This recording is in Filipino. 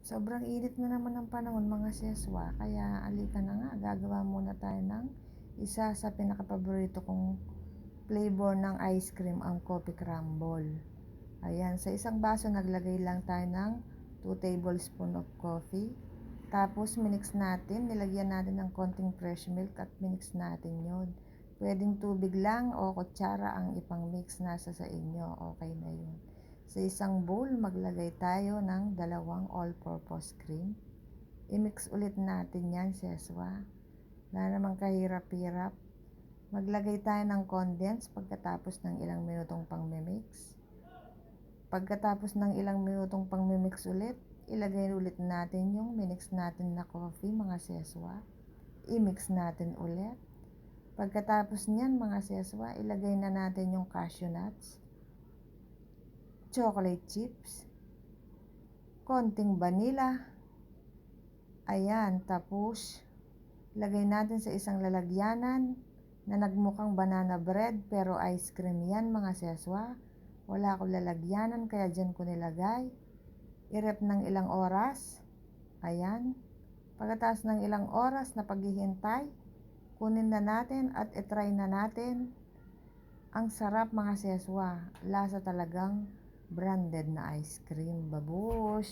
Sobrang init na naman ng panahon mga seswa, kaya alika na nga, gagawa muna tayo ng isa sa pinakapaborito kong flavor ng ice cream, ang coffee crumble. Ayan, sa isang baso naglagay lang tayo ng 2 tablespoon of coffee. Tapos minix natin, nilagyan natin ng konting fresh milk at minix natin yon. Pwedeng tubig lang o kutsara ang ipang-mix, nasa sa inyo, okay na yun. Sa isang bowl, maglagay tayo ng 2 all-purpose cream. I-mix ulit natin yan, seswa. Wala namang kahirap-hirap. Maglagay tayo ng condense pagkatapos ng ilang minutong pang-mix. Pagkatapos ng ilang minutong pang-mix ulit, ilagay ulit natin yung minix natin na coffee, mga seswa. I-mix natin ulit. Pagkatapos niyan, mga seswa, ilagay na natin yung cashew nuts, chocolate chips, konting vanilla. Ayan, tapos lagay natin sa isang lalagyanan na nagmukhang banana bread pero ice cream yan, mga seswa. Wala akong lalagyanan kaya dyan ko nilagay. I-rep ng ilang oras. Ayan. Pagkatapos ng ilang oras na paghihintay, kunin na natin at itry na natin. Ang sarap, mga seswa. Lasa talagang branded na ice cream. Babush!